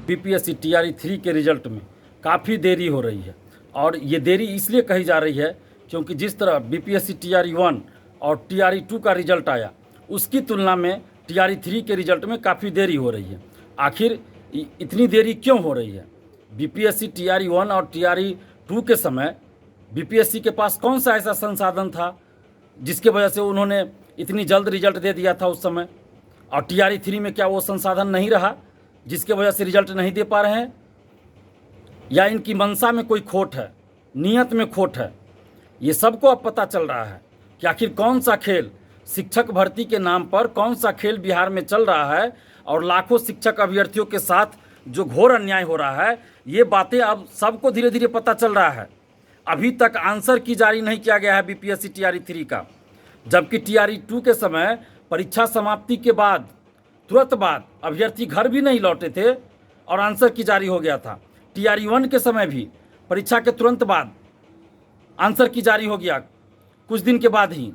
BPSC TRE 3 के result में काफ़ी देरी हो रही है। और ये देरी इसलिए कही जा रही है क्योंकि जिस तरह बीपीएससी टीआरई 1 और टीआरई 2 का रिजल्ट आया, उसकी तुलना में टीआरई 3 के रिजल्ट में काफ़ी देरी हो रही है। आखिर इतनी देरी क्यों हो रही है? बीपीएससी टीआरई 1 और टीआरई 2 के समय बीपीएससी के पास कौन सा ऐसा संसाधन था जिसके वजह से उन्होंने इतनी जल्द रिजल्ट दे दिया था उस समय? और टीआरई 3 में क्या वो संसाधन नहीं रहा जिसके वजह से रिजल्ट नहीं दे पा रहे हैं? या इनकी मंशा में कोई खोट है, नीयत में खोट है? ये सबको अब पता चल रहा है कि आखिर कौन सा खेल, शिक्षक भर्ती के नाम पर कौन सा खेल बिहार में चल रहा है और लाखों शिक्षक अभ्यर्थियों के साथ जो घोर अन्याय हो रहा है। ये बातें अब सबको धीरे धीरे पता चल रहा है। अभी तक आंसर की जारी नहीं किया गया है बीपीएससी टीआरई 3 का, जबकि टीआरई 2 के समय परीक्षा समाप्ति के बाद तुरंत बाद अभ्यर्थी घर भी नहीं लौटे थे और आंसर की जारी हो गया था। टीआरई 1 के समय भी परीक्षा के तुरंत बाद आंसर की जारी हो गया कुछ दिन के बाद ही।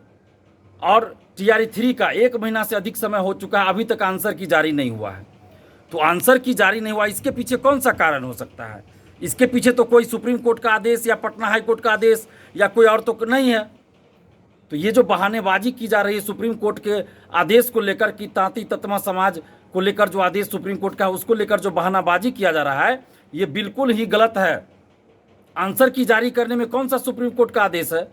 और टीआरई 3 का 1 महीना से अधिक समय हो चुका है, अभी तक आंसर की जारी नहीं हुआ है। तो आंसर की जारी नहीं हुआ, इसके पीछे कौन सा कारण हो सकता है? इसके पीछे तो कोई सुप्रीम कोर्ट का आदेश या पटना हाई कोर्ट का आदेश या कोई और तो नहीं है। तो ये जो बहानेबाजी की जा रही है सुप्रीम कोर्ट के आदेश को लेकर कि तांती ततमा समाज को लेकर जो आदेश सुप्रीम कोर्ट का है उसको लेकर जो बहानाबाजी किया जा रहा है, ये बिल्कुल ही गलत है। आंसर की जारी करने में कौन सा सुप्रीम कोर्ट का आदेश है?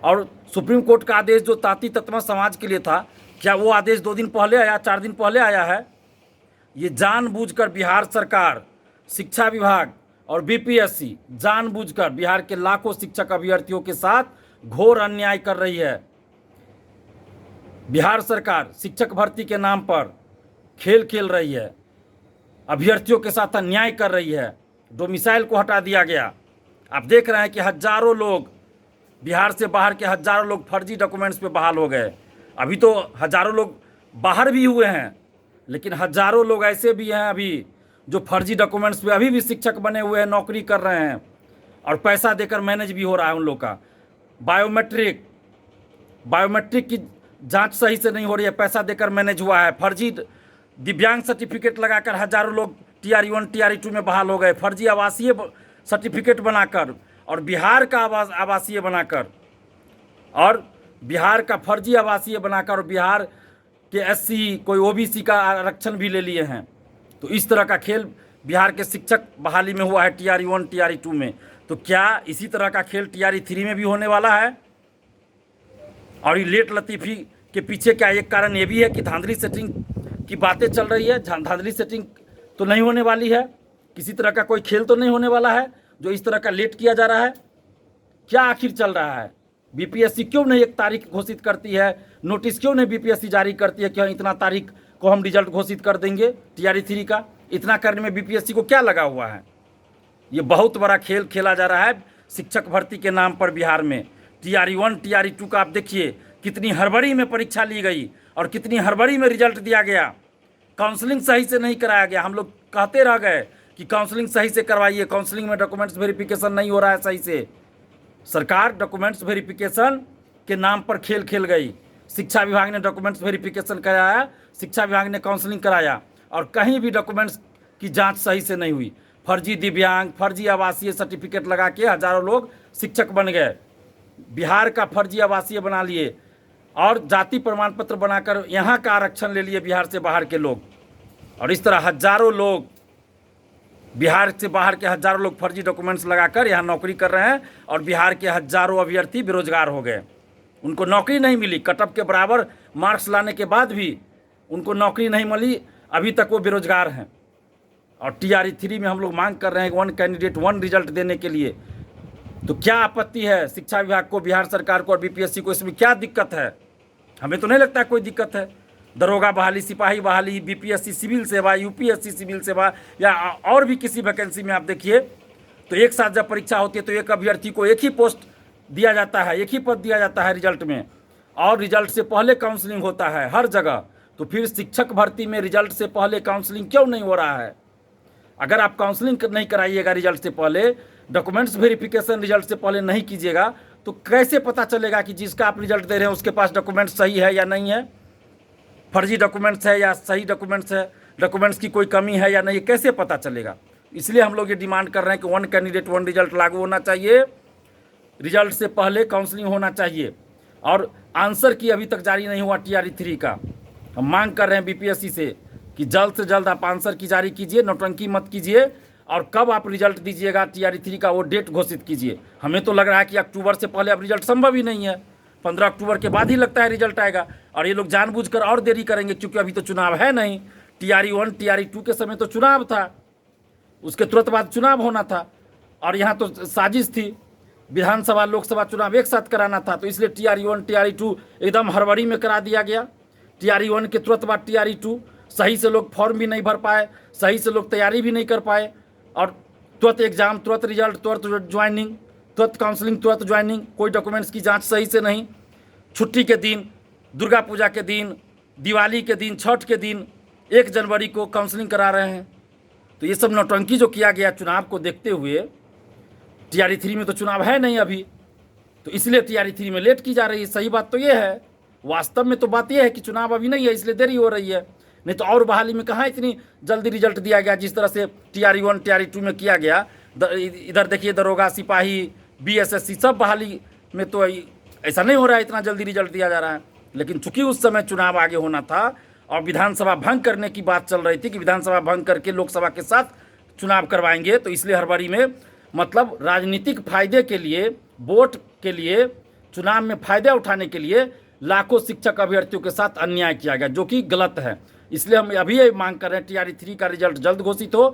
और सुप्रीम कोर्ट का आदेश जो तांती ततमा समाज के लिए था, क्या वो आदेश 2 दिन पहले आया, 4 दिन पहले आया है? ये जानबूझकर बिहार सरकार, शिक्षा विभाग और बीपीएससी जानबूझकर बिहार के लाखों शिक्षक अभ्यर्थियों के साथ घोर अन्याय कर रही है। बिहार सरकार शिक्षक भर्ती के नाम पर खेल खेल रही है, अभ्यर्थियों के साथ अन्याय कर रही है। डोमिसाइल को हटा दिया गया। आप देख रहे हैं कि हजारों लोग, बिहार से बाहर के हजारों लोग फर्जी डॉक्यूमेंट्स पे बहाल हो गए। अभी तो हजारों लोग बाहर भी हुए हैं, लेकिन हजारों लोग ऐसे भी हैं अभी जो फर्जी डॉक्यूमेंट्स पे अभी भी शिक्षक बने हुए हैं, नौकरी कर रहे हैं और पैसा देकर मैनेज भी हो रहा है उन लोग का। बायोमेट्रिक की जांच सही से नहीं हो रही है, पैसा देकर मैनेज हुआ है। फर्जी दिव्यांग सर्टिफिकेट लगाकर हजारों लोग टीआरई 1 टीआरई 2 में बहाल हो गए। फर्जी आवासीय सर्टिफिकेट बनाकर और बिहार का आवासीय बनाकर और बिहार का फर्जी आवासीय बनाकर और बिहार के एससी, कोई ओबीसी का आरक्षण भी ले लिए हैं। तो इस तरह का खेल बिहार के शिक्षक बहाली में हुआ है टीआरई 1 टीआरई 2 में। तो क्या इसी तरह का खेल टीआरई 3 में भी होने वाला है? और ये लेट लतीफ़ी के पीछे क्या एक कारण ये भी है कि धांधली सेटिंग की बातें चल रही है? धांधली सेटिंग तो नहीं होने वाली है, किसी तरह का कोई खेल तो नहीं होने वाला है जो इस तरह का लेट किया जा रहा है? क्या आखिर चल रहा है? बीपीएससी क्यों नहीं एक तारीख घोषित करती है? नोटिस क्यों नहीं बीपीएससी जारी करती है कि इतना तारीख को हम रिजल्ट घोषित कर देंगे टीआरई 3 का? इतना करने में बीपीएससी को क्या लगा हुआ है? ये बहुत बड़ा खेल खेला जा रहा है शिक्षक भर्ती के नाम पर बिहार में। टीआरई 1 टीआरई 2 का आप देखिए कितनी हड़बड़ी में परीक्षा ली गई और कितनी हड़बड़ी में रिजल्ट दिया गया। काउंसलिंग सही से नहीं कराया गया। हम लोग कहते रह गए कि काउंसलिंग सही से करवाइए, काउंसलिंग में डॉक्यूमेंट्स वेरिफिकेशन नहीं हो रहा है सही से। सरकार डॉक्यूमेंट्स वेरिफिकेशन के नाम पर खेल खेल गई। शिक्षा विभाग ने डॉक्यूमेंट्स वेरिफिकेशन कराया, शिक्षा विभाग ने काउंसलिंग कराया और कहीं भी डॉक्यूमेंट्स की जांच सही से नहीं हुई। फर्जी दिव्यांग, फर्जी आवासीय सर्टिफिकेट लगा के हजारों लोग शिक्षक बन गए। बिहार का फर्जी आवासीय बना लिए और जाति प्रमाण पत्र बनाकर यहाँ का आरक्षण ले लिए बिहार से बाहर के लोग। और इस तरह हजारों लोग, बिहार से बाहर के हजारों लोग फर्जी डॉक्यूमेंट्स लगाकर यहाँ नौकरी कर रहे हैं और बिहार के हजारों अभ्यर्थी बेरोजगार हो गए। उनको नौकरी नहीं मिली। कटअप के बराबर मार्क्स लाने के बाद भी उनको नौकरी नहीं मिली, अभी तक वो बेरोजगार हैं। और टीआरई 3 में हम लोग मांग कर रहे हैं 1 कैंडिडेट 1 रिजल्ट देने के लिए। तो क्या आपत्ति है शिक्षा विभाग को, बिहार सरकार को और बीपीएससी को? इसमें क्या दिक्कत है? हमें तो नहीं लगता कोई दिक्कत है। दरोगा बहाली, सिपाही बहाली, बीपीएससी सिविल सेवा, यूपीएससी सिविल सेवा या और भी किसी वैकेंसी में आप देखिए तो एक साथ जब परीक्षा होती है तो एक अभ्यर्थी को एक ही पोस्ट दिया जाता है, एक ही पद दिया जाता है रिजल्ट में, और रिजल्ट से पहले काउंसलिंग होता है हर जगह। तो फिर शिक्षक भर्ती में रिजल्ट से पहले काउंसलिंग क्यों नहीं हो रहा है? अगर आप काउंसलिंग नहीं कराइएगा रिजल्ट से पहले, डॉक्यूमेंट्स वेरिफिकेशन रिजल्ट से पहले नहीं कीजिएगा, तो कैसे पता चलेगा कि जिसका आप रिजल्ट दे रहे हैं उसके पास डॉक्यूमेंट्स सही है या नहीं है, फर्जी डॉक्यूमेंट्स है या सही डॉक्यूमेंट्स है? डॉक्यूमेंट्स की कोई कमी है या नहीं, कैसे पता चलेगा? इसलिए हम लोग ये डिमांड कर रहे हैं कि 1 कैंडिडेट 1 रिजल्ट लागू होना चाहिए, रिजल्ट से पहले काउंसलिंग होना चाहिए। और आंसर की अभी तक जारी नहीं हुआ TRE 3 का। हम मांग कर रहे हैं BPSC से कि जल्द से जल्द आप आंसर की जारी कीजिए, नौटंकी मत कीजिए, और कब आप रिजल्ट दीजिएगा TRE 3 का वो डेट घोषित कीजिए। हमें तो लग रहा है कि अक्टूबर से पहले अब रिजल्ट संभव ही नहीं है, 15 अक्टूबर के बाद ही लगता है रिजल्ट आएगा। और ये लोग जानबूझकर और देरी करेंगे, क्योंकि अभी तो चुनाव है नहीं। TRE 1 TRE 2 के समय तो चुनाव था, उसके तुरंत बाद चुनाव होना था, और यहाँ तो साजिश थी, विधानसभा लोकसभा चुनाव एक साथ कराना था। तो इसलिए TRE 1 TRE 2 एकदम हड़बड़ी में करा दिया गया। TRE 1 के तुरंत बाद TRE 2, सही से लोग फॉर्म भी नहीं भर पाए, सही से लोग तैयारी भी नहीं कर पाए, और तुरंत एग्जाम, तुरंत रिजल्ट, तुरंत ज्वाइनिंग, तुरंत काउंसलिंग, तुरंत ज्वाइनिंग, कोई डॉक्यूमेंट्स की जांच सही से नहीं। छुट्टी के दिन, दुर्गा पूजा के दिन, दिवाली के दिन, छठ के दिन, 1 जनवरी को काउंसलिंग करा रहे हैं। तो ये सब नौटंकी जो किया गया चुनाव को देखते हुए, TRE 3 में तो चुनाव है नहीं अभी, तो इसलिए TRE 3 में लेट की जा रही है। सही बात तो ये है, वास्तव में तो बात ये है कि चुनाव अभी नहीं है, इसलिए देरी हो रही है। नहीं तो और बहाली में कहाँ इतनी जल्दी रिजल्ट दिया गया जिस तरह से TRE 1 TRE 2 में किया गया। इधर देखिए, दरोगा, सिपाही, BSSC सब बहाली में तो ऐसा नहीं हो रहा है, इतना जल्दी रिजल्ट दिया जा रहा है। लेकिन चूंकि उस समय चुनाव आगे होना था और विधानसभा भंग करने की बात चल रही थी कि विधानसभा भंग करके लोकसभा के साथ चुनाव करवाएंगे, तो इसलिए हड़बड़ी में, मतलब राजनीतिक फायदे के लिए, वोट के लिए, चुनाव में फायदा उठाने के लिए लाखों शिक्षक अभ्यर्थियों के साथ अन्याय किया गया, जो कि गलत है। इसलिए हम अभी ये मांग कर रहे हैं TRE 3 का रिजल्ट जल्द घोषित हो।